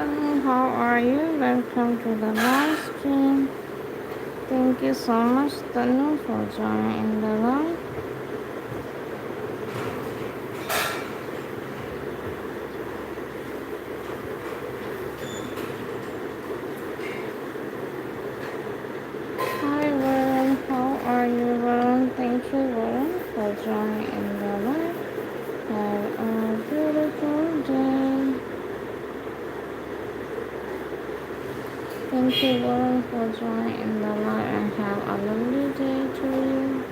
Tanu, how are you? Welcome to the live stream. Thank you so much, Tanu, for joining the live. Hi, Varun. How are you, Varun? Thank you, Varun, for joining the live. Have a beautiful day. Thank you, Varun, for joining the live and have a lovely day to you.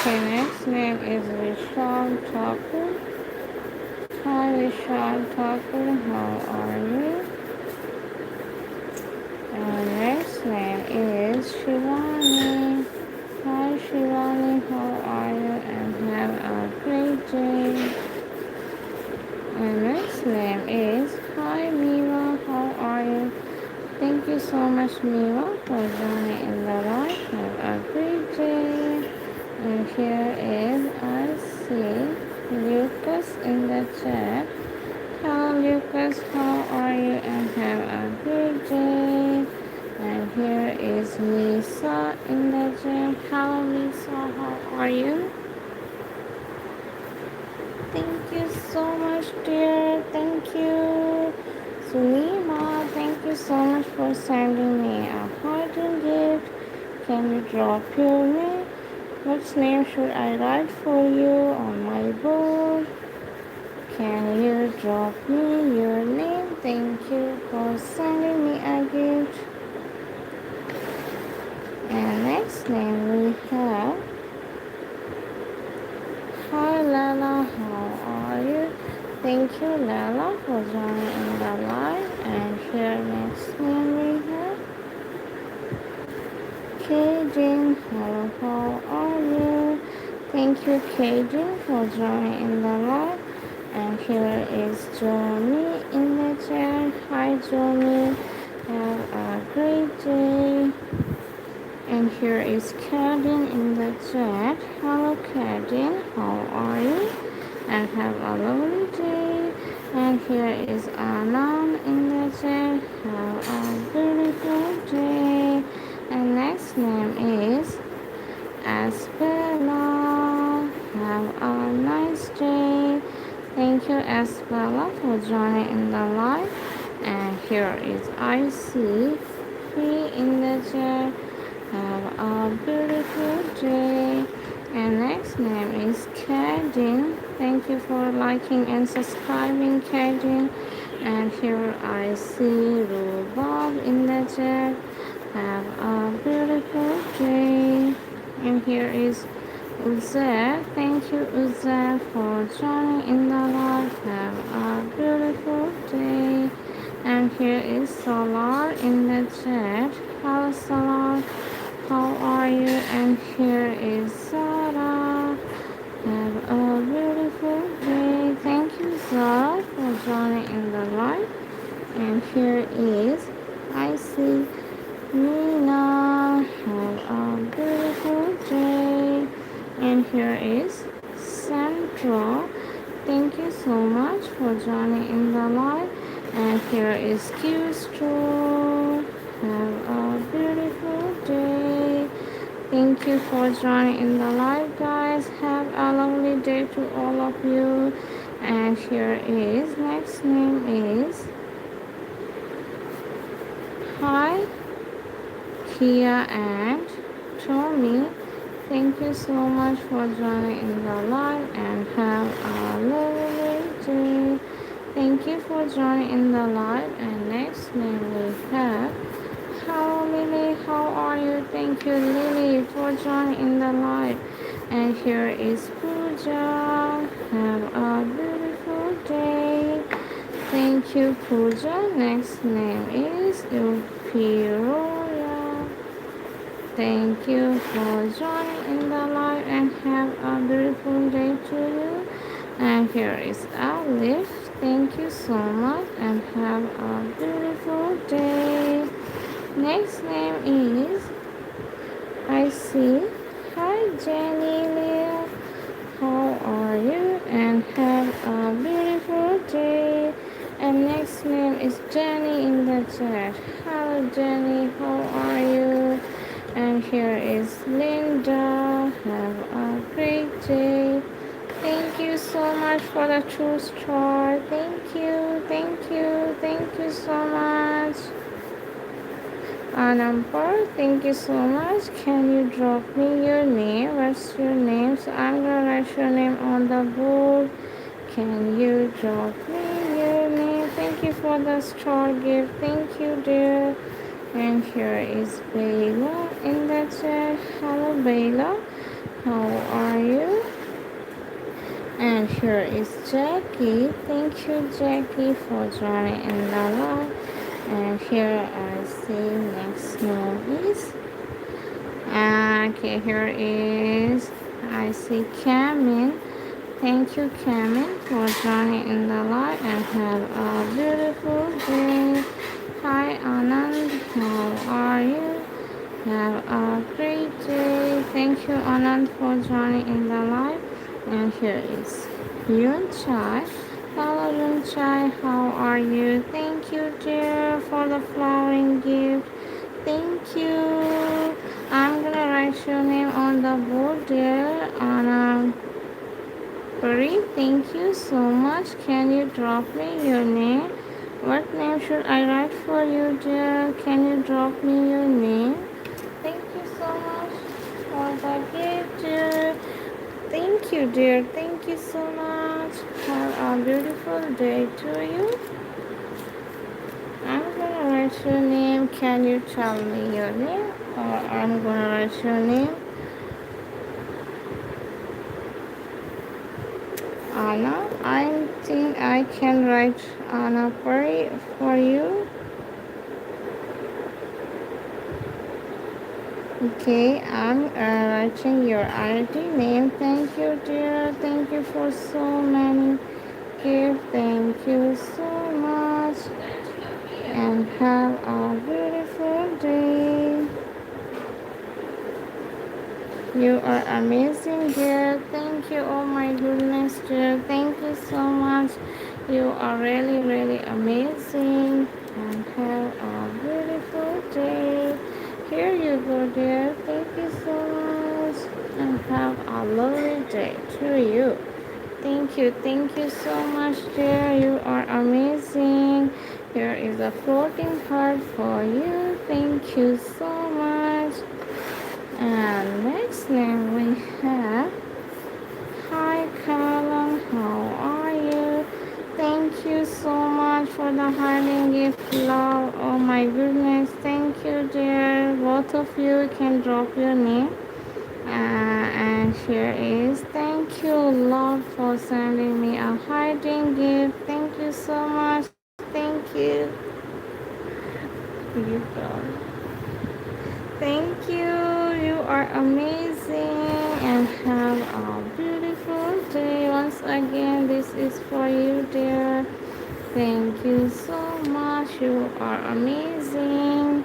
Okay, next name is Vishal Thakur. Hi, Vishal Thakur. How are you? Next name is Shivani. Hi Shivani, how are you? And have a great day. And next name is Hi Miva, how are you? Thank you so much Miva for joining in the live. Have a great day. And here is I see Lucas in the chat. Hello Lucas, how are you? And have a great day. And here is Lisa in the gym. Hello Lisa, how are you? Thank you so much, dear. Thank you. Sulima, thank you so much for sending me a heart and gift. Can you drop your name? What name should I write for you on my board? Can you drop me your name? Thank you for sending me a gift. And next name we have Hi Lala, how are you? Thank you Lala for joining in the live. And here next name we have Kajin. Hello, how are you? Thank you Kajin for joining in the live. And here is Johnny in the chat. Hi Johnny, have a great day. And here is Kadin in the chat. Hello Kadin, how are you? And have a lovely day. And here is Anand in the chat. Have a beautiful day. And next name is Aspella. Have a nice day. Thank you Aspella for joining in the live. And here is IC in the chat. Have a beautiful day. And next name is Kadin. Thank you for liking and subscribing, Kadin. And here I see Rubab in the chat. Have a beautiful day. And here is Uzair. Thank you, Uzair, for joining in the live. Have a beautiful day. And here is Solar in the chat. Hello, Solar. How are you? And here is Sarah. Have a beautiful day. Thank you, Sarah, for joining in the live. And here is I see Nina. Have a beautiful day. And here is Sandra. Thank you so much for joining in the live. And here is Q-Store. Have a beautiful day. Thank you for joining in the live, guys. Have a lovely day to all of you. And here is next name is Hi Kia and Tommy. Thank you so much for joining in the live and have a lovely day. Thank you for joining in the live. And next name we have Hello Lily, how are you? Thank you Lily for joining in the live. And here is Pooja. Have a beautiful day. Thank you Pooja. Next name is Upiroya. Thank you for joining in the live and have a beautiful day to you. And here is Alif. Thank you so much and have a beautiful day. Next name is I see. Hi Jenny Leah. How are you? And have a beautiful day. And next name is Jenny in the chat. Hello Jenny, how are you? And here is Linda. Have a great day. Thank you so much for the true star. Thank you, thank you, thank you so much. Number, thank you so much. Can you drop me your name? What's your name? So I'm gonna write your name on the board. Can you drop me your name? Thank you for the star gift. Thank you, dear. And here is Bella in the chat. Hello, Bella. How are you? And here is Jackie. Thank you, Jackie, for joining in the live. And here I see next name is. Okay, here is. I see Camin. Thank you, Camin, for joining in the live and have a beautiful day. Hi, Anand. How are you? Have a great day. Thank you, Anand, for joining in the live. And here is Yun Chai. Hello, Yun Chai. How are you? Thank you, dear, for the flowering gift. Thank you. I'm gonna write your name on the board, dear. Anand. Thank you so much. Can you drop me your name? What name should I write for you, dear? Can you drop me your name? Thank you so much for the gift, dear. Thank you, dear. Thank you so much. Have a beautiful day to you. I'm gonna write your name. Can you tell me your name? Or I'm gonna write your name. Anna. I think I can write Anna Puri for you. Okay, I'm writing your ID name. Thank you, dear. Thank you for so many gifts. Thank you so much. And have a beautiful day. You are amazing, dear. Thank you. Oh my goodness, dear. Thank you so much. You are really, really amazing. And have a beautiful day. Here you go, dear. Thank you so much. And have a lovely day to you. Thank you so much, dear. You are amazing. Here is a floating heart for you. Thank you so much. And next name we have. Hi, Callum. How are you? Thank you so much for the hearting gift, love. Oh my goodness. Thank you, dear. Both of you can drop your name. And here is thank you, love, for sending me a hearting gift. Thank you so much. Thank you. You go. Thank you. You are amazing and have a beautiful day. Once again, this is for you, dear. Thank you so much. You are amazing.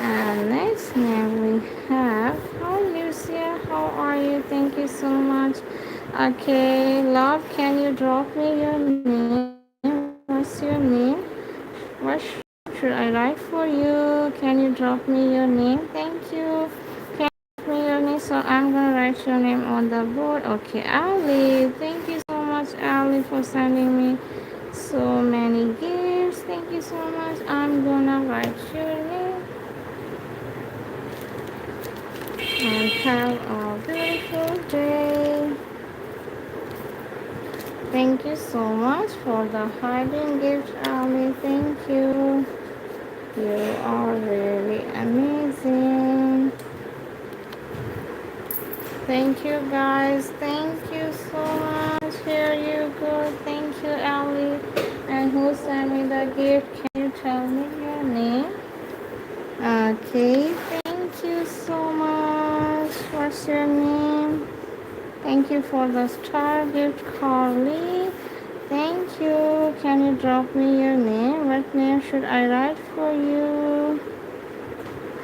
And next name we have. Hi, Lucia. How are you? Thank you so much. Okay, love, can you drop me your name? What's your name? What should I write for you? Can you drop me your name? Thank you. Can you drop me your name? So I'm gonna write your name on the board. Okay, Ali. Thank you so much, Ali, for sending me so many gifts. Thank you so much. I'm gonna write your name and have a Thank you so much for the hiding gift, Ali. Thank you. You are really amazing. Thank you guys. Thank you so much. Here you go. Thank you, Ali. And who sent me the gift? Can you tell me your name? Okay. Thank you so much. What's your name? Thank you for the star gift, Carly. Thank you. Can you drop me your name? What name should I write for you?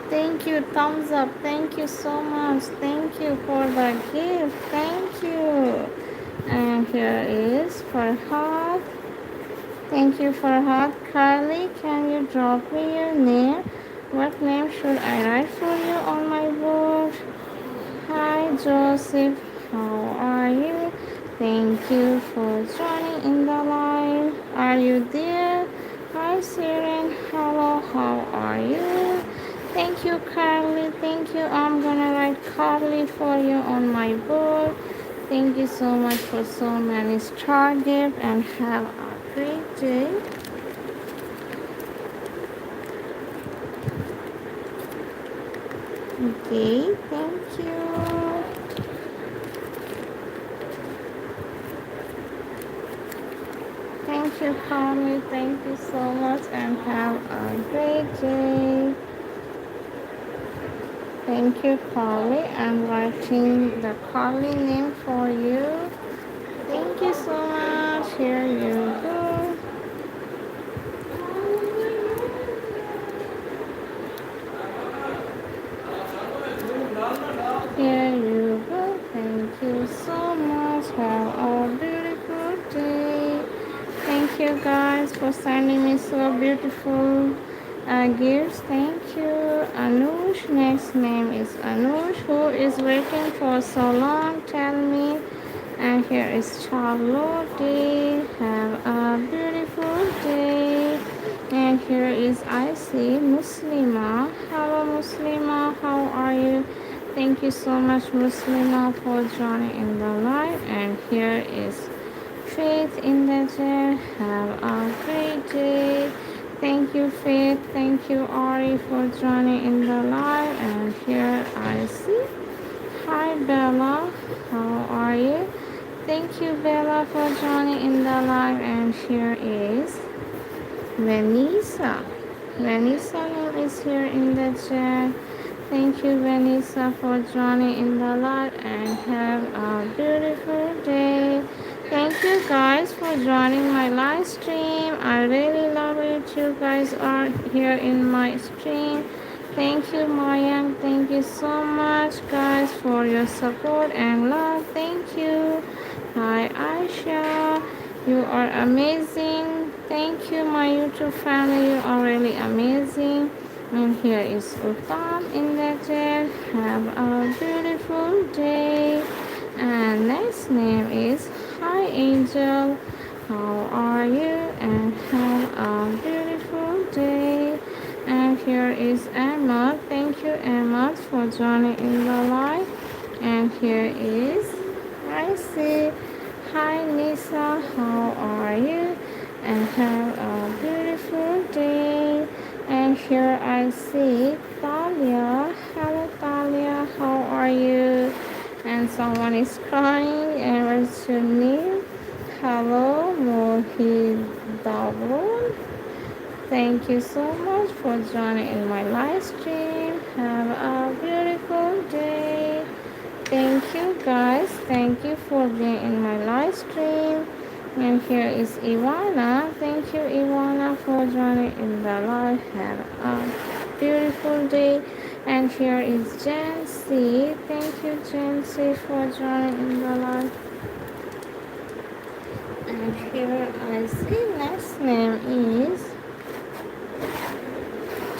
Thank you. Thumbs up. Thank you so much. Thank you for the gift. Thank you. And here is Farhad. Thank you, Farhad. Carly, can you drop me your name? What name should I write for you on my board? Hi, Joseph. How are you? Thank you for joining in the live. Are you there? Hi, Siren. Hello, how are you? Thank you, Carly. Thank you. I'm gonna write Carly for you on my board. Thank you so much for so many star gifts and have a great day. Okay, thank you. Thank you, Carly. Thank you so much and have a great day. Thank you, Carly. I'm writing the Carly name for you. Thank you so much. Here you go. Here you go. Thank you so much. Have a beautiful day. Thank you guys for sending me so beautiful gifts. Thank you. Anush. Next name is Anush. Who is waiting for so long? Tell me. And here is Charlotte. Have a beautiful day. And here is I see Muslima. Hello Muslima. How are you? Thank you so much Muslima for joining in the live. And here is Faith in the chat. Have a great day. Thank you, Faith. Thank you, Ari, for joining in the live. And here I see. Hi, Bella. How are you? Thank you, Bella, for joining in the live. And here is Vanessa. Vanessa is here in the chat. Thank you, Vanessa, for joining in the live and have a beautiful day. Thank you guys for joining my live stream. I really love it. You guys are here in my stream. Thank you, Maya. Thank you so much, guys, for your support and love. Thank you. Hi, Aisha. You are amazing. Thank you, my YouTube family. You are really amazing. And here is Uttam in the chat. Have a beautiful day. And next name is Hi Angel. How are you? And have a beautiful day. And here is Emma. Thank you, Emma, for joining in the live. And here is Icy. Hi Nisa. How are you? And have a beautiful day. And here I see Talia. Hello Talia, how are you? And someone is crying. And what's your name? Hello Mohidabun. Thank you so much for joining in my live stream. Have a beautiful day. Thank you guys. Thank you for being in my live stream. And here is Ivana. Thank you, Ivana, for joining in the live. Have a beautiful day. And here is Jancy. Thank you, Jancy, for joining in the live. And here I see next name is.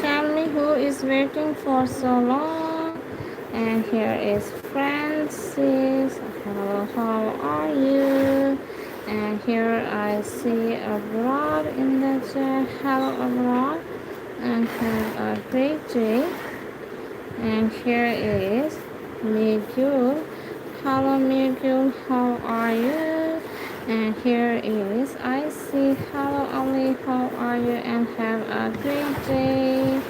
Tell me who is waiting for so long. And here is Francis. Hello, how are you? And here I see abroad in the chat. Hello abroad. And have a great day. And here is Miguel. Hello Miguel, how are you? And here is I see. Hello Ali, how are you? And have a great day.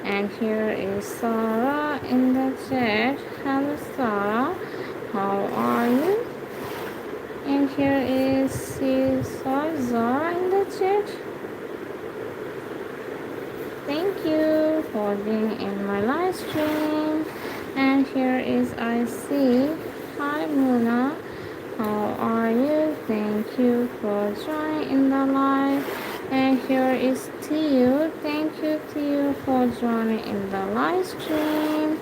And here is Sarah in the chat. Hello Sarah, how are you? And here is Zara in the chat. Thank you for being in my live stream. And here is I see. Hi Muna, how are you? Thank you for joining in the live. And here is Tiu. Thank you Tiu for joining in the live stream.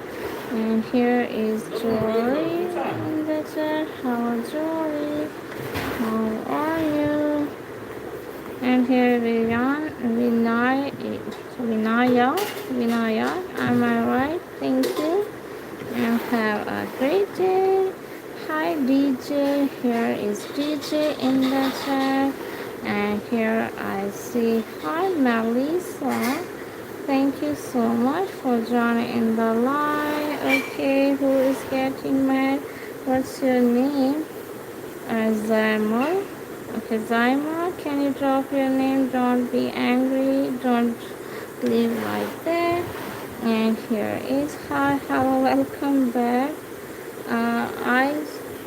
And here is Jory in the chat. Hello Jory, how are you? And here Vinaya, am I right? Thank you. And have a great day. Hi DJ, here is DJ in the chat. And here I see, hi Melissa. Thank you so much for joining in the live. Okay, who is getting mad? What's your name? Zaimar. Okay, Zaimar, can you drop your name? Don't be angry. Don't leave like that. And here is hi, hello, welcome back. I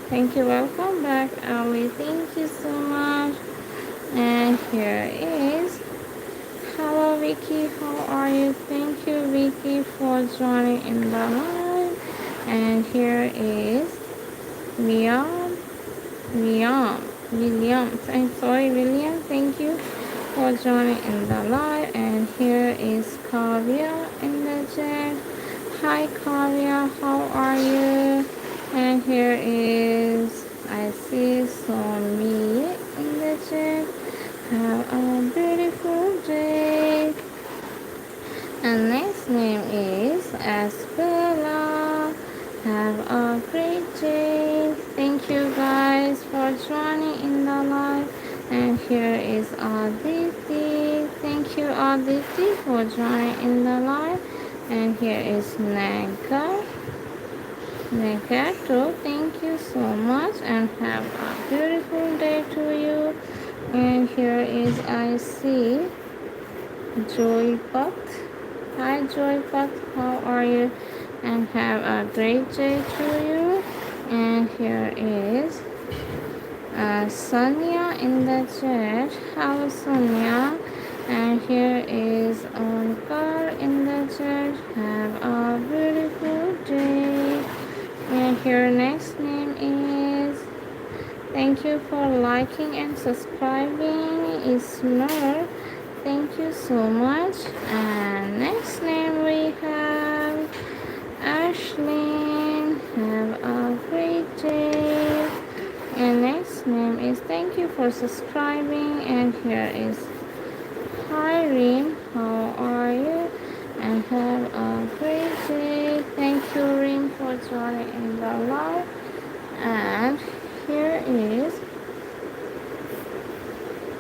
thank you, welcome back, Ali. Thank you so much. And here is hello, Vicky. How are you? Thank you, Vicky, for joining in the live. And here is Liam. William. I'm sorry, William. Thank you for joining in the live. And here is Kavya in the chat. Hi, Kavya. How are you? And here is I see Somi in the chat. Have a beautiful day. And next name is Asbella. Have a great day. Thank you guys for joining in the live. And here is Aditi. Thank you Aditi for joining in the live. And here is Negato. Thank you so much and have a beautiful day to you. And here is I see Joy Puck. Hi Joy Puck, how are you? And have a great day to you. And here is Sonia in the chat. Hello Sonia. And here is Ankar in the chat. Have a beautiful day. And here next name is thank you for liking and subscribing. It's Nur. Thank you so much. And next name we have Ashlyn. Have a great day. And next name is thank you for subscribing. And here is hi Reem. How are you? And have a great day. Thank you Reem for joining in the live. And here is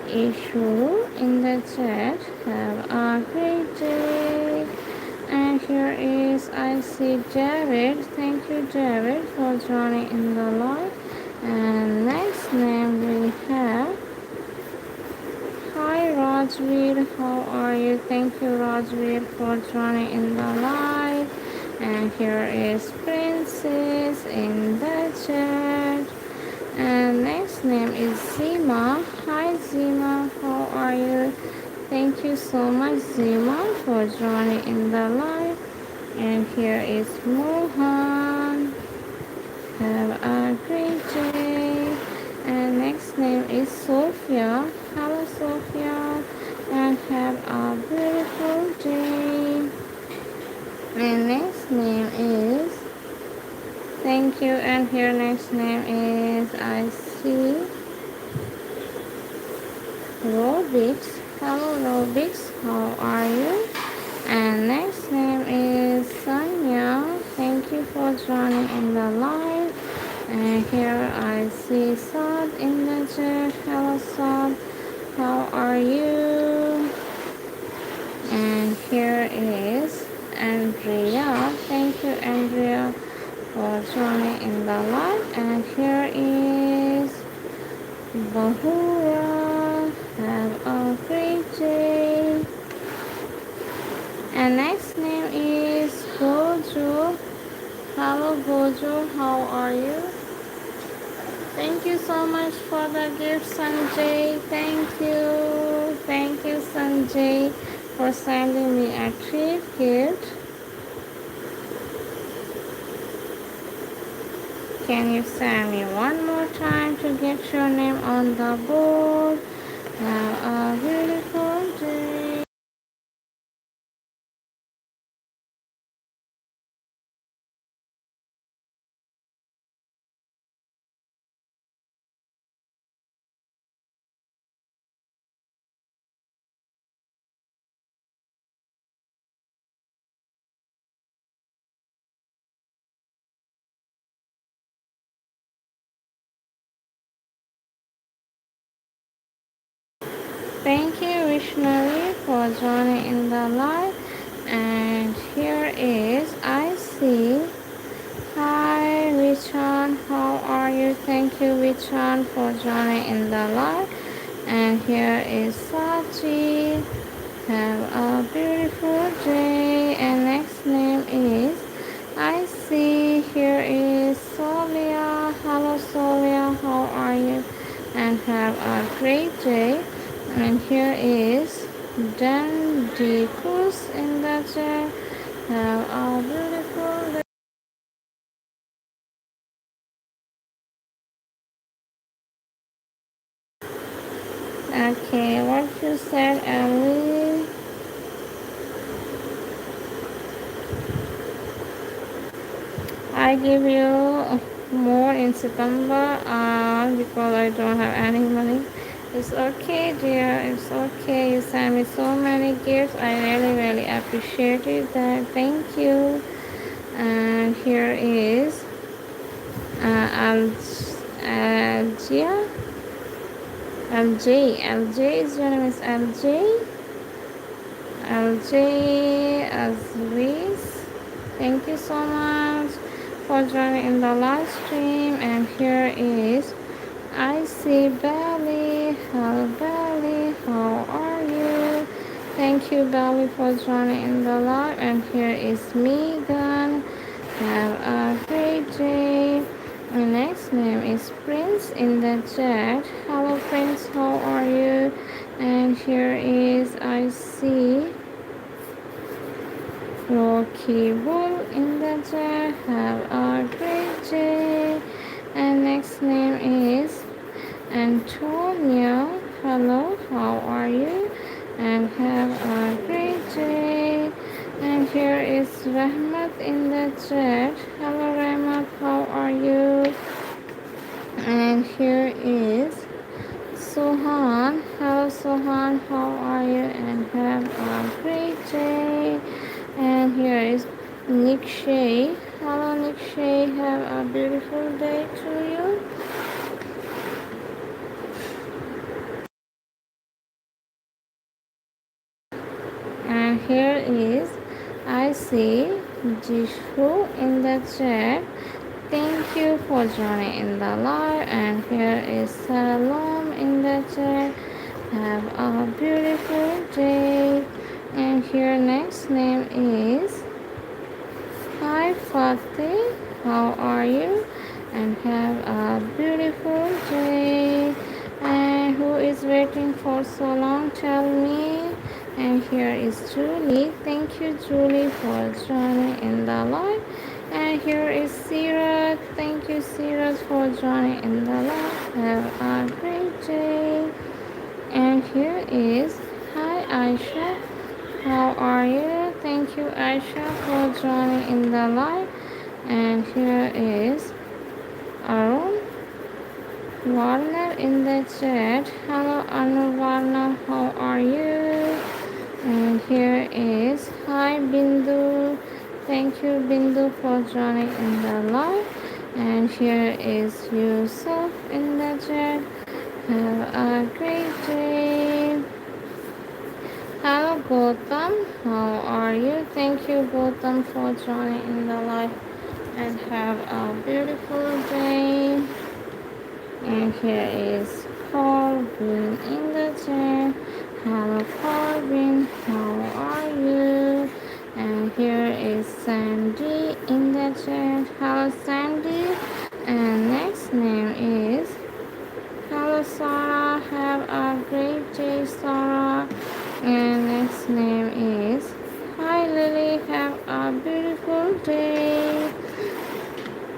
Issue in the chat. Have a great day. And here is I see Jared. Thank you Jared for joining in the live. And next name we have hi Rajveer, how are you? Thank you Rajveer for joining in the live. And here is Princess in the chat. And next name is Zima. Hi Zima, how are you? Thank you so much Zima for joining in the live. And here is Mohan. Have a great day. And next name is Sophia. Hello Sophia. And have a beautiful day. And next name is thank you. And here next name is I see Robix. Hello Robix, how are you? And next name is Sonia. Thank you for joining in the live. And here I see Sad in the chat. Hello Sad, how are you? And here is Andrea. Thank you Andrea for joining in the live. And here is Bahura. Have a great day. And next name is Gojo. Hello Gojo, how are you? Thank you so much for the gift, Sanjay. Thank you. Thank you, Sanjay, for sending me a treat gift. Can you send me one more time to get your name on the board? Have a beautiful day. Thank you, Vishnavi, for joining in the live. And here is I see. Hi, Vichan. How are you? Thank you, Vichan, for joining in the live. And here is Sachi. Have a beautiful day. And next name is I see. Here is Solia. Hello, Solia. How are you? And have a great day. And here is Dandikus in the chat. Have a beautiful day. Okay, what you said, Ellie? I give you more in September because I don't have any money. It's okay, dear. It's okay. You sent me so many gifts. I really, really appreciated that. Thank you. And here is Algia. LJ. LJ is your name is LJ. LJ Azriz. Thank you so much for joining in the live stream. And here is I see Belly. Hello Belly, how are you? Thank you Belly for joining in the live. And here is Megan. Have a great day. My next name is Prince in the chat. Hello Prince, how are you? And here is I see Rocky Bull in the chat. Have a great day. And next name is Antonio. Hello, how are you? And have a great day. And here is Rahmat in the chat. Hello Rahmat, how are you? And here is Sohan. Hello Sohan, how are you? And have a great day. And here is Nick Shay. Hello Nick Shay, have a beautiful day to you. And here is I see Jishu in the chat. Thank you for joining in the live. And here is Salom in the chat. Have a beautiful day. And here next name is Hi Fatih. How are you? And have a beautiful day. And who is waiting for so long? Tell me. And here is Julie. Thank you, Julie, for joining in the live. And here is Sirat. Thank you, Sirat, for joining in the live. Have a great day. And here is Hi Aisha. How are you? Thank you, Aisha, for joining in the live. And here is Arun Warner in the chat. Hello, Arun Warner. How are you? And here is Hi Bindu. Thank you, Bindu, for joining in the live. And here is Yusuf in the chat. Have a great day. Hello, Gautam. How are you? Thank you, Gautam, for joining in the live. And have a beautiful day. And here is Corbin in the chat. Hello Corbin, how are you? And here is Sandy in the chat. Hello Sandy. And next name is hello Sarah. Have a great day, Sarah. And next name is hi Lily. Have a beautiful day.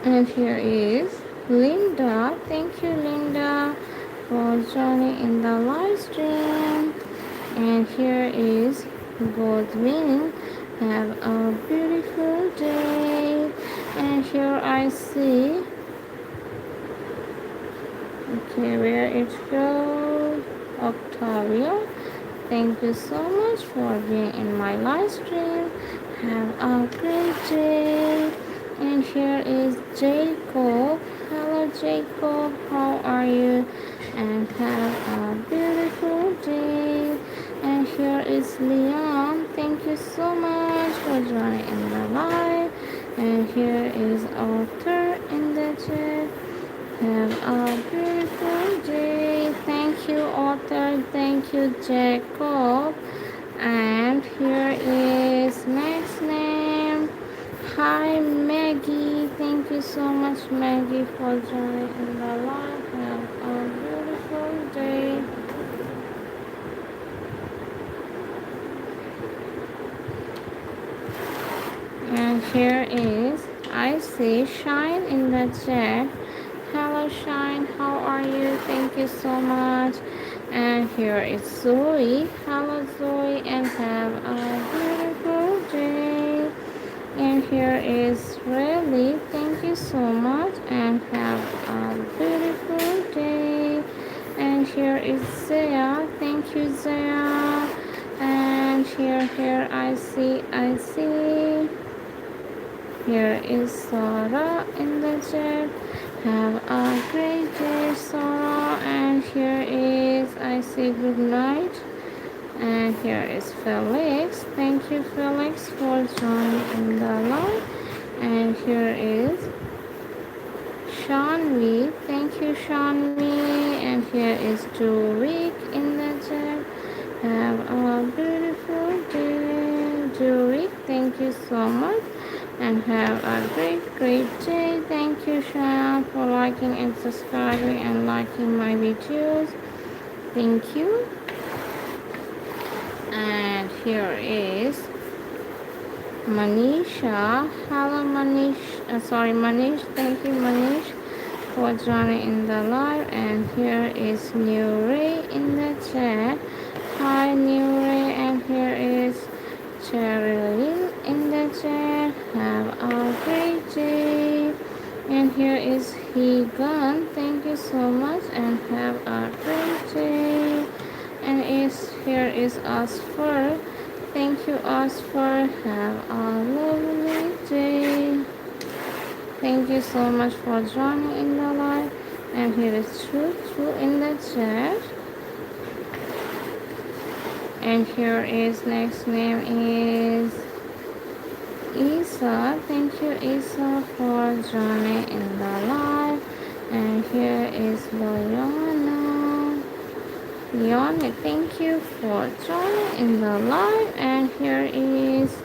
And here is Linda. Thank you, Linda, for joining in the live stream. And here is Godwin. Have a beautiful day. And here I see, okay, where it goes, Octavia. Thank you so much for being in my live stream. Have a great day. And here is Jacob. Hello Jacob, how are you? And have a beautiful day. And here is Leon. Thank you so much for joining in the live. And here is Arthur in the chat. Have a beautiful day. Thank you, Arthur. Thank you, Jacob. And here is next name. Hi, Maggie. Thank you so much, Maggie, for joining in the live. Have a beautiful day. And here is, I see Shine in the chat. Hello Shine, how are you? Thank you so much. And here is Zoe. Hello Zoe, and have a beautiful day. And here is Riley. Thank you so much, and have a beautiful day. And here is Zaya. Thank you, Zaya. And here I see. Here is Sarah in the chat. Have a great day, Sarah. And here is, I see, good night. And here is Felix. Thank you, Felix, for joining in the live. And here is Shanvi. Thank you, Shanvi. And here is Juvik in the chat. Have a beautiful day, Juvik. Thank you so much. And have a great day. Thank you, Shan, for liking and subscribing and liking my videos. Thank you. And here is Manisha. Hello, Manish. Thank you, Manish, for joining in the live. And here is New Ray in the chat. Hi, New Ray. And here is Cheryl in the chat. Have a great day. And here is Hegan. Thank you so much, and have a great day. And here is Asfar. Thank you, Asfar. Have a lovely day. Thank you so much for joining in the live. And here is True in the chat. And here is next name is Isa. Thank you, Isa, for joining in the live. And here is Leona, thank you for joining in the live. And here is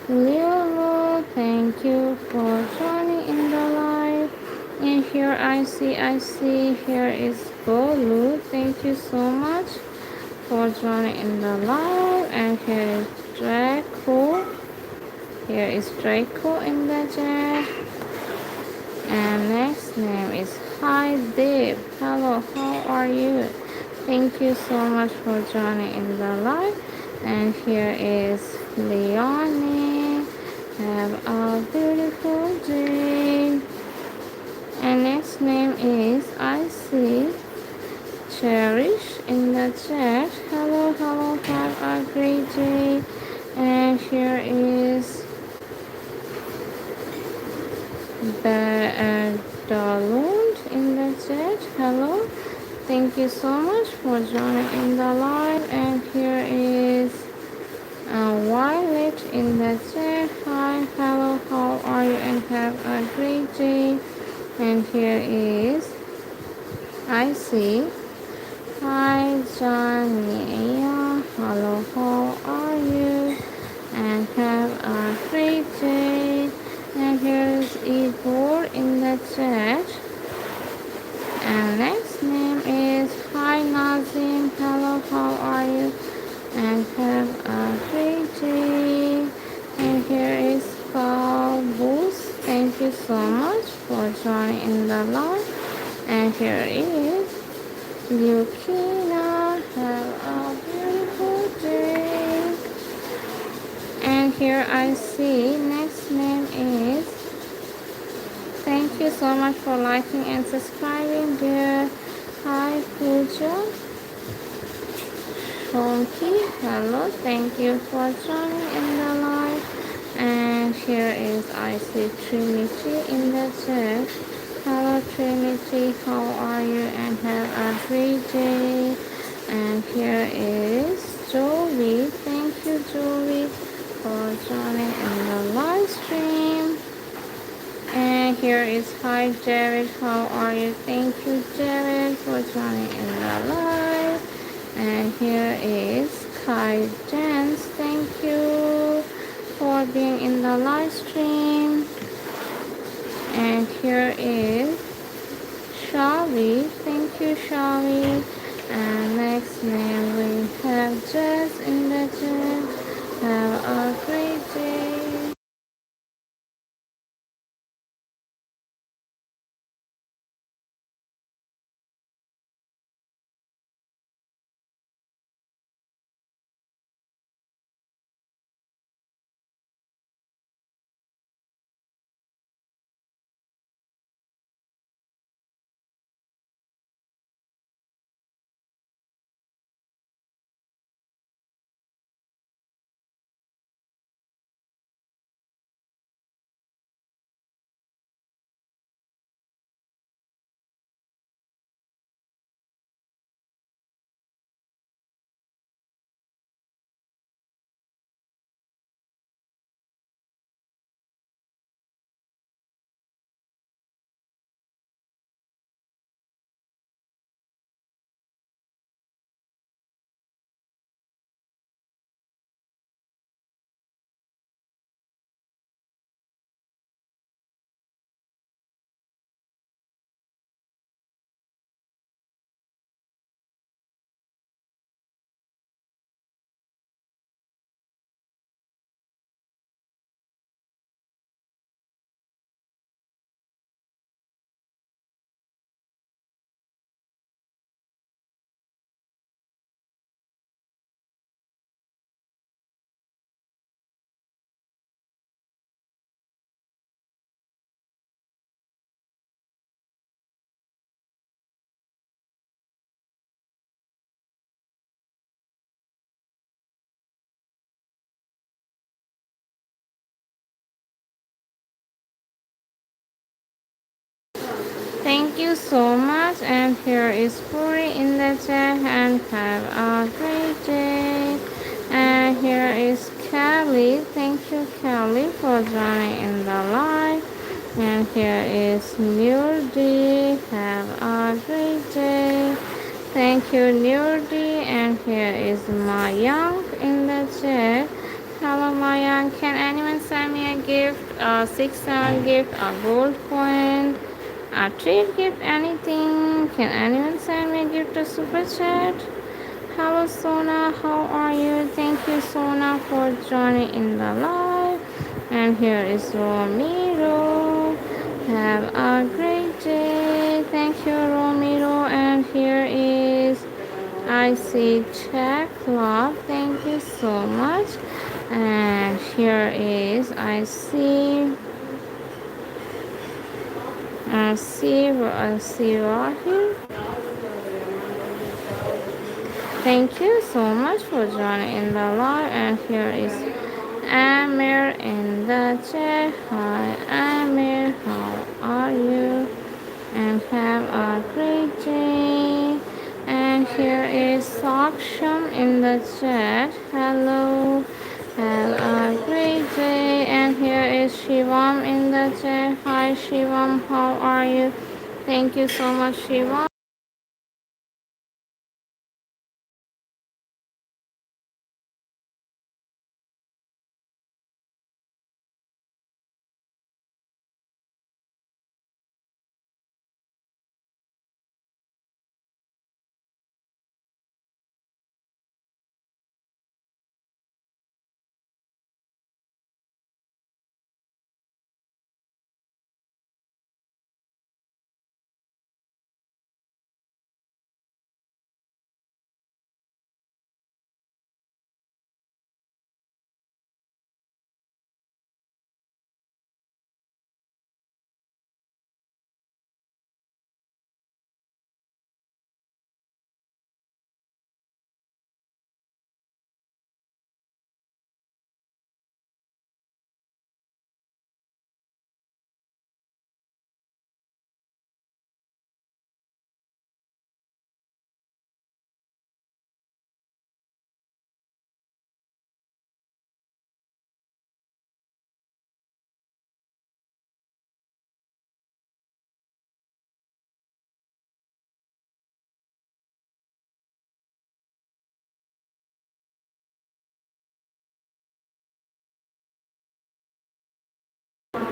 Lilo. Thank you for joining in the live. And here I see. Here is Bolu. Thank you so much for joining in the live. And here is Draco. Here is Draco in the chat. And next name is Hi Dave. Hello, how are you? Thank you so much for joining in the live. And here is Leonie. Have a beautiful day. And next name is, I see, Cherish in the chat. Hello, have a great day. And here is Dalund in the chat. Hello, thank you so much for joining in the live. And here is Violet in the chat. Hi, hello, how are you? And have a great day. And here is, I see, Hi, Jania. Hello, how are you? And have a great day. And here's Igor in the chat. And next name is Hi Nazim. Hello, how are you? And have a great day. And here is Paul Booth. Thank you so much for joining in the live. And here is Yukina. Have a beautiful day. And here I see next name is, thank you so much for liking and subscribing, dear. Hi Pooja Shonki. Hello, thank you for joining in the live. And here is I see Trinity in the chat. Hello Trinity, how are you? And have a great day. And here is Joey. Thank you Joey for joining in the live stream. And here is Hi Jared, how are you? Thank you Jared for joining in the live. And here is Kai Dance, thank you for being in the live stream. And here is Shavi, thank you Shavi. And next name we have Jess in the chat. Have a great day. Thank you so much. And here is Puri in the chat. And have a great day. And here is Kelly. Thank you, Kelly, for joining in the live. And here is Nurdi. Have a great day. Thank you, Nurdi. And here is Mayank in the chat. Hello, Mayank. Can anyone send me a gift? A 6-7 gift, a gold coin, a treat gift, anything? Can anyone send me a gift to super chat? Hello Sona, how are you? Thank you Sona for joining in the live. And here is Romero. Have a great day. Thank you Romero. And here is I see Czech Love. Thank you so much. And here is I see see Rahil. Thank you so much for joining in the live. And here is Amir in the chat. Hi Amir, how are you? And have a great day. And here is Saksham in the chat. Hello, have a great day. And here is Shivam in the chat. Hi Shivam, how are you? Thank you so much Shivam.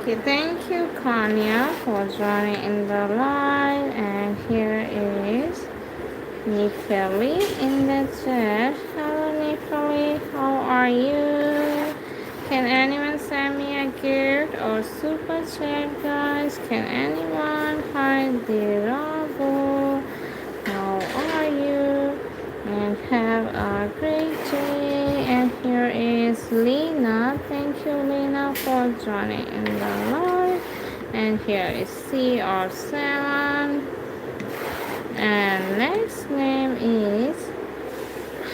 Okay, thank you, Kanya, for joining in the live. And here is Nikali in the chat. Hello, Nikali. How are you? Can anyone send me a gift or super chat, guys? Can anyone? Hi, Dirabo. How are you? And have a great day. And here is Lena. Thank you, Lena, for joining in the live. And here is CR7. And next name is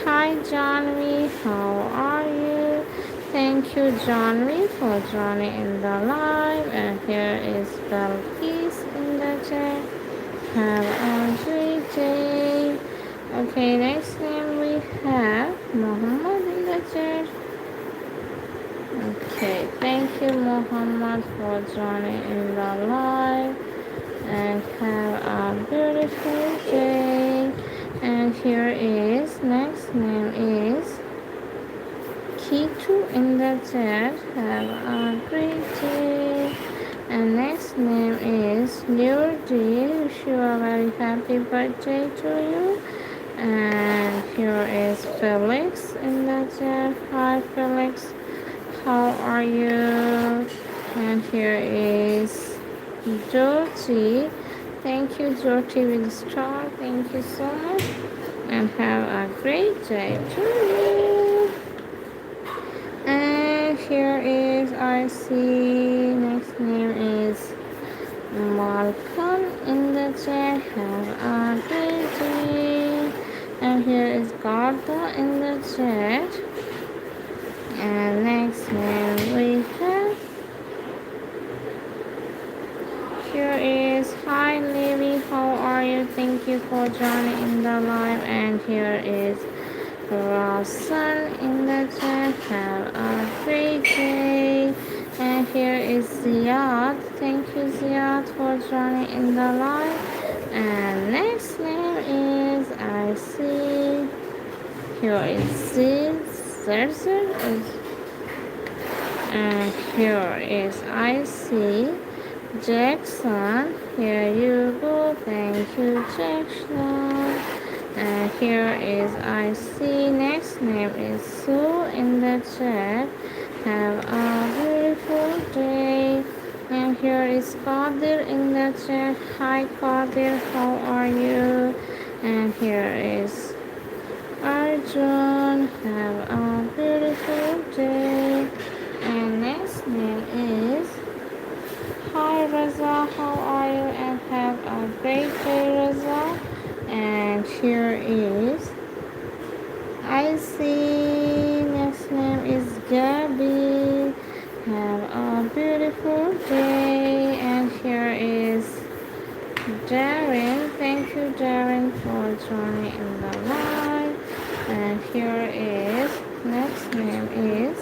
Hi Johnny. How are you? Thank you, Johnny, for joining in the live. And here is Belkis in the chat. Have a great day. Okay, next name we have Muhammad in the chat. Okay, thank you, Muhammad, for joining in the live. And have a beautiful day. And here is next name is Kitu in the chat. Have a great day. And next name is Nurdi. Wish you a very happy birthday to you. And here is Felix in the chat. Hi Felix, how are you? And here is Jyoti. Thank you, Jyoti with star. Thank you so much. And have a great day to you. And here is I see next name is Malcolm in the chat. Have a great day. And here is Garda in the chat. And next name we have here is Hi Lily, how are you? Thank you for joining in the live. And here is Rawson in the chat. Have a great day. And here is Ziad. Thank you, Ziad, for joining in the live. And next name is I see here is Zerzer. And here is I see Jackson. Here you go. Thank you, Jackson. And here is I see next name is Sue in the chat. Have a beautiful day. And here is Qadir in the chat. Hi Qadir, how are you? And here is Arjun. Have a beautiful day. And next name is Hi Raza, how are you? And have a great day, Raza. And here is I see next name is Gabby. Have a beautiful day. And here is Darren. Thank you, Darren, for joining in the live. And here is next name is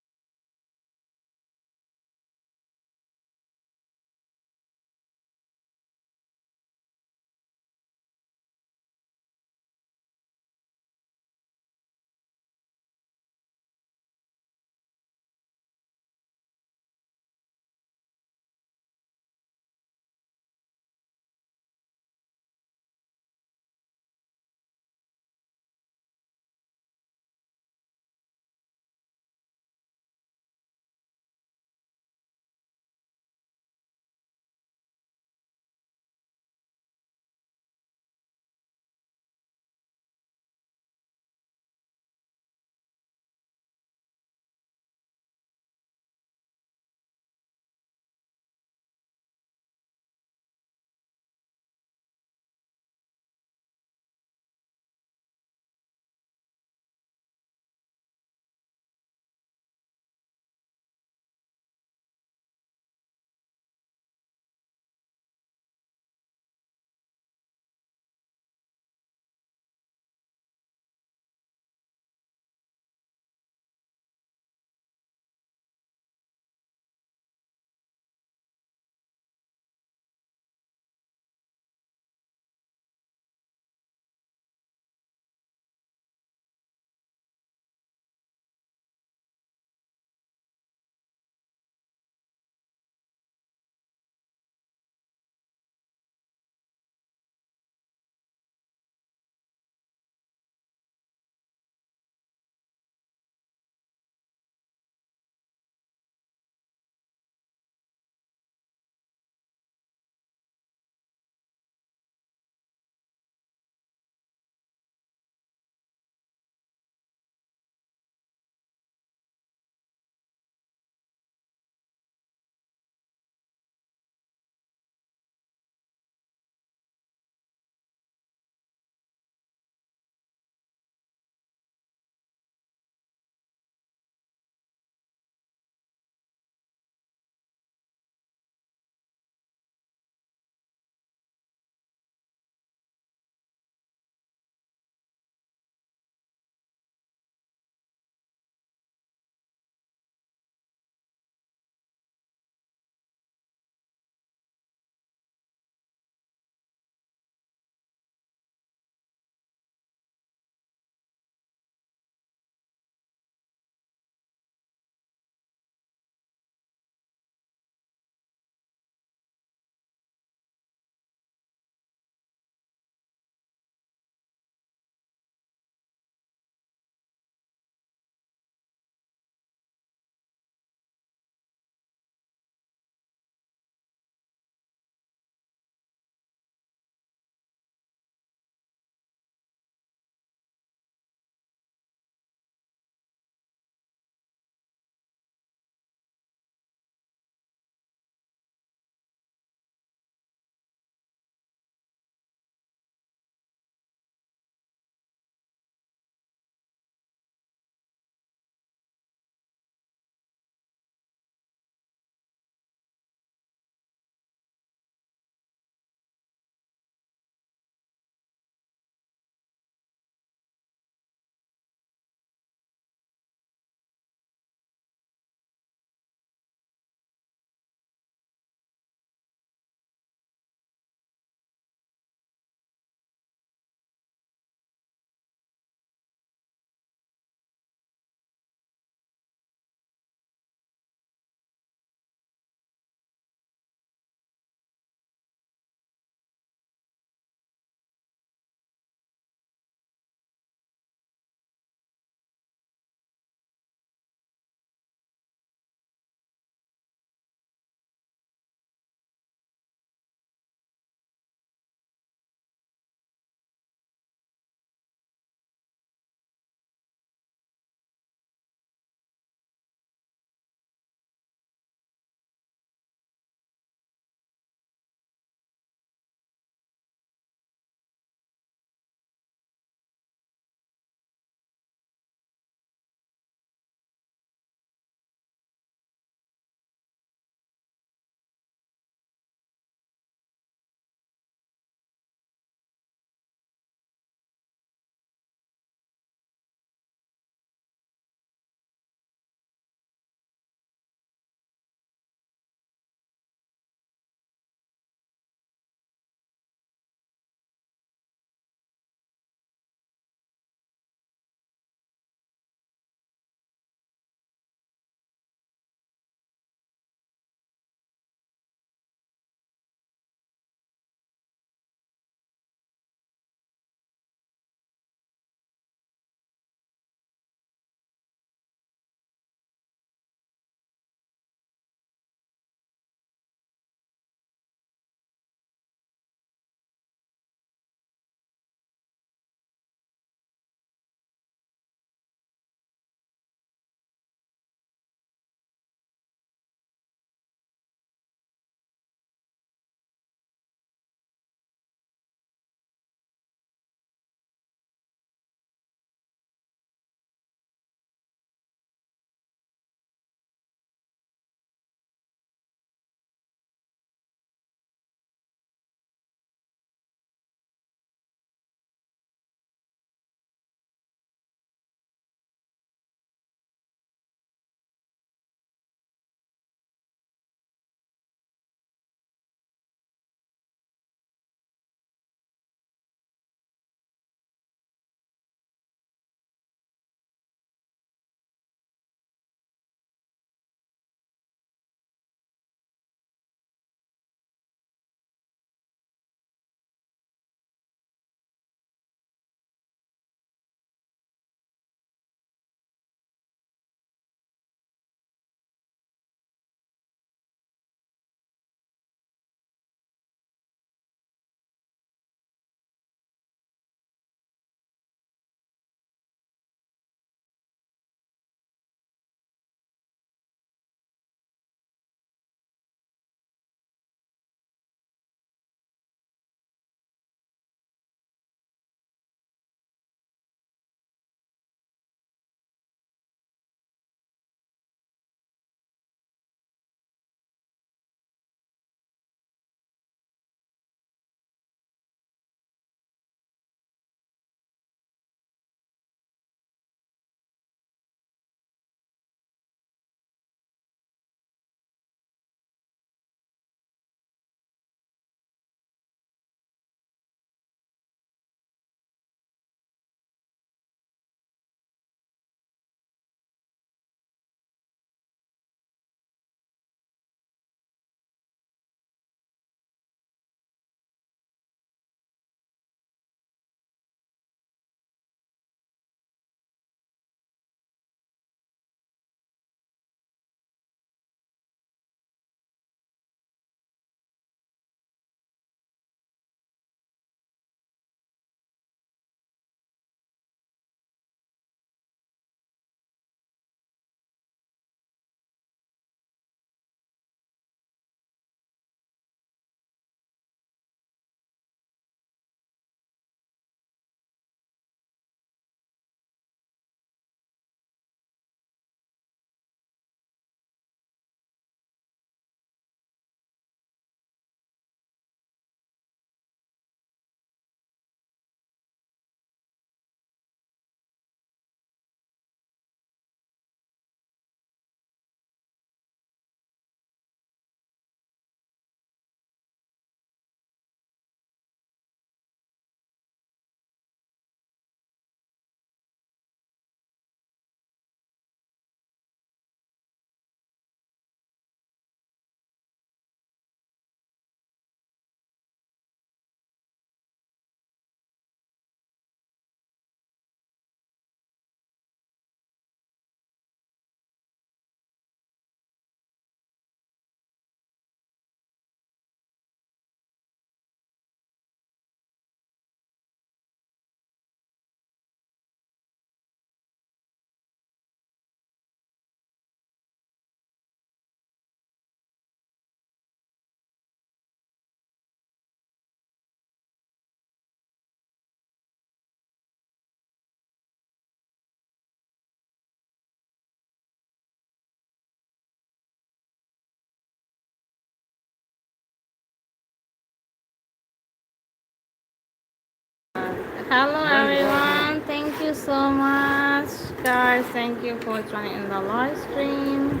Hello everyone, thank you so much, guys. Thank you for joining the live stream.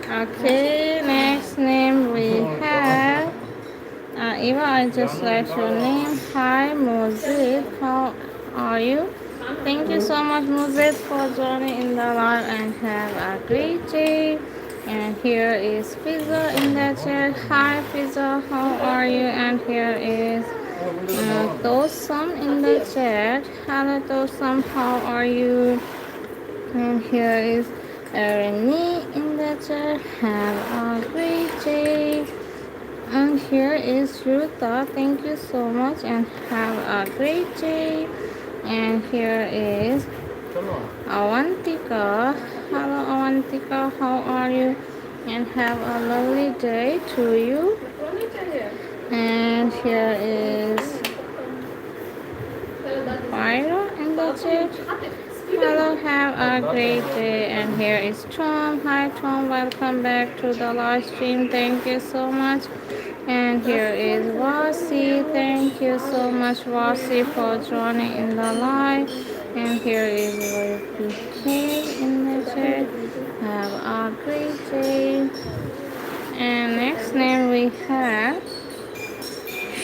Okay, next name we have Eva. I just like your name. Hi, Mozid. How are you? Thank you so much, Mozid, for joining in the live and have a great day. And here is Pizza in the chat. Hi, Pizza. How are you? And here is Tosam in the chat. Hello, Tosam. How are you? And here is Renee in the chat. Have a great day. And here is Ruta. Thank you so much and have a great day. And here is Avantika. Hello, Avantika. How are you? And have a lovely day to you. And here is Pyro in the chat. Hello, have a great day. And here is Tom. Hi, Tom. Welcome back to the live stream. Thank you so much. And here is Wasi. Thank you so much, Wasi, for joining in the live. And here is VPK in the chat. Have a great day. And next name we have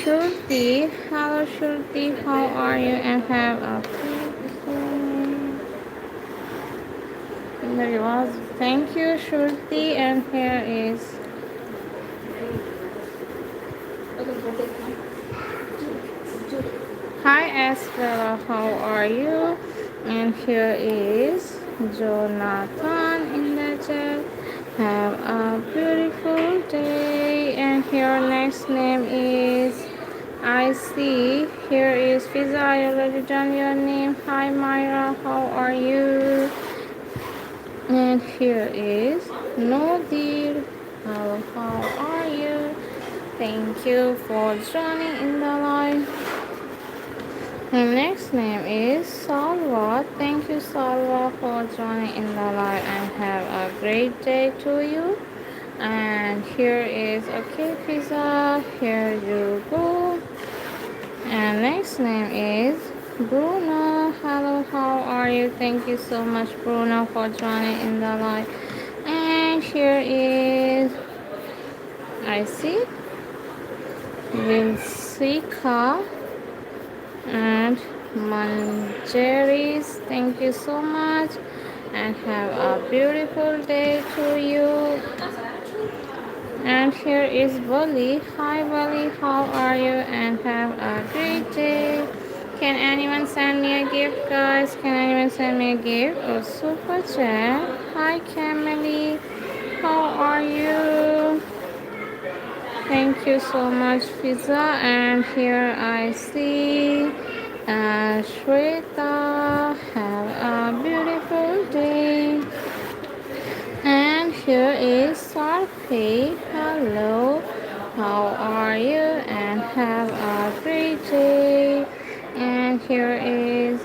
Shruti. Hello, Shruti. How are you? And have a great day. There it was. Thank you, Shruti. And here is Hi, Estella. How are you? And here is Jonathan in the chat. Have a beautiful day. And here next name is I see. Here is Fiza. I already done your name. Hi, Myra. How are you? And here is Nodir. How are you? Thank you for joining in the live. The next name is Salwa. Thank you, Salwa, for joining in the live and have a great day to you. And here is okay, Pizza. Here you go. And next name is Bruno. Hello, how are you? Thank you so much, Bruno, for joining in the live. And here is I see Vinsika and Manjeris. Thank you so much and have a beautiful day to you. And here is Bali. Hi Bali, how are you? And have a great day. Can anyone send me a gift, guys? Can anyone send me a gift or super chat? Hi Camille, how are you? Thank you so much, Pizza. And here I see Shweta. Have a beautiful day. And here is Sarfi. Hello, how are you? And have a great day. And here is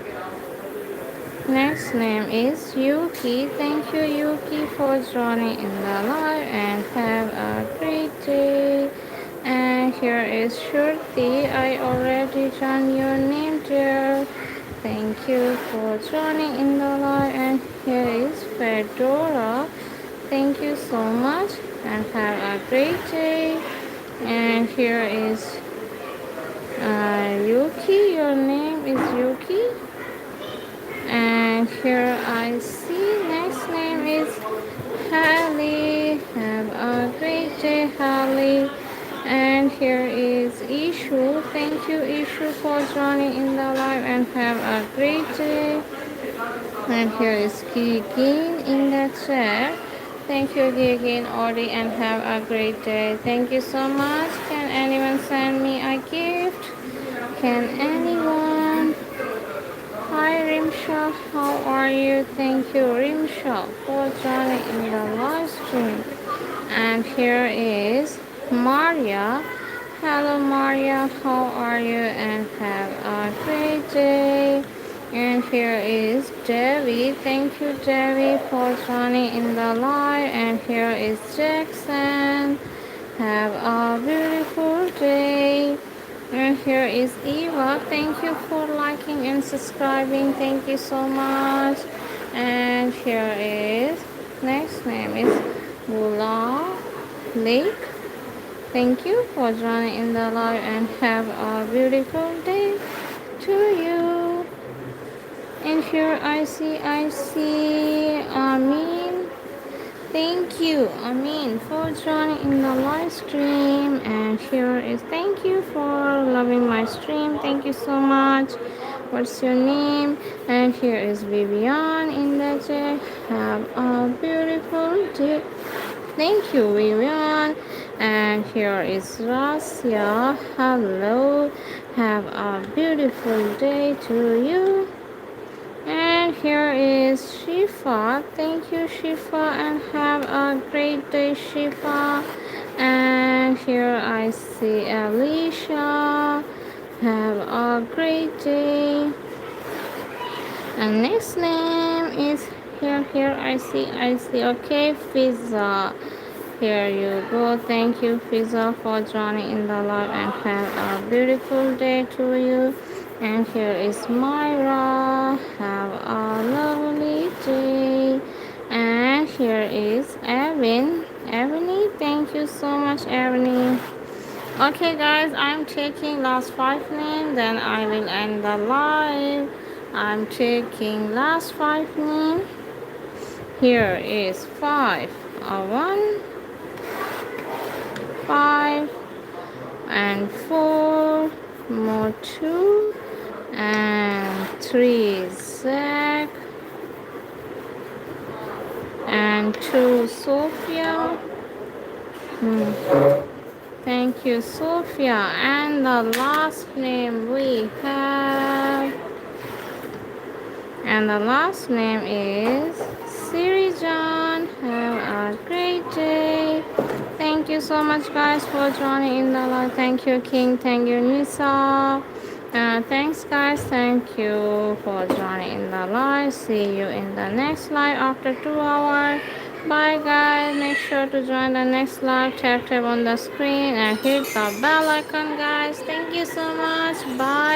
next name is Yuki. Thank you, Yuki, for joining in the live and have a great day. And here is Shruti. I already done your name, dear. Thank you for joining in the live. And here is Fedora. Thank you so much and have a great day. And here is Yuki. Your name is Yuki. And here I see next name is Hallie. Have a great day, Hallie. And here is Ishu. Thank you, Ishu, for joining in the live and have a great day. And here is Gigin in the chat. Thank you, Gigin, Audie, and have a great day. Thank you so much. Can anyone send me a gift? Can anyone? Hi, Rimsha. How are you? Thank you, Rimsha, for joining in the live stream. And here is Maria. Hello, Maria. How are you? And have a great day. And here is Debbie. Thank you, Debbie, for joining in the live. And here is Jackson. Have a beautiful day. And here is Eva. Thank you for liking and subscribing. Thank you so much. And here is next name is Wula Lake. Thank you for joining in the live and have a beautiful day to you. And here I see Amin. Thank you, Amin, for joining in the live stream. And here is thank you for loving my stream. Thank you so much. What's your name? And here is Vivian in the chat. Have a beautiful day. Thank you, Vivian. And here is Rasia. Hello. Have a beautiful day to you. And here is Shifa. Thank you, Shifa, and have a great day, Shifa. And here I see Alicia. Have a great day. And next name is here I see. Okay, Fiza. Here you go. Thank you, Fiza, for joining in the live and have a beautiful day to you. And here is Myra. Have a lovely day. And here is Evan. Ebony, thank you so much, Ebony. Okay, guys, I'm taking last 5 names, then I will end the live. I'm taking last 5 names. Here is 5. 1, 5, and 4, more 2, and 3, Zach, and 2, Sophia. Thank you, Sophia. And the last name we have, and the last name is Sirijan. Have a great day. Thank you so much, guys, for joining in the live. Thank you, King. Thank you, Nisa. Thanks, guys. Thank you for joining in the live. See you in the next live after 2 hours. Bye, guys. Make sure to join the next live. Tap on the screen and hit the bell icon, guys. Thank you so much. Bye.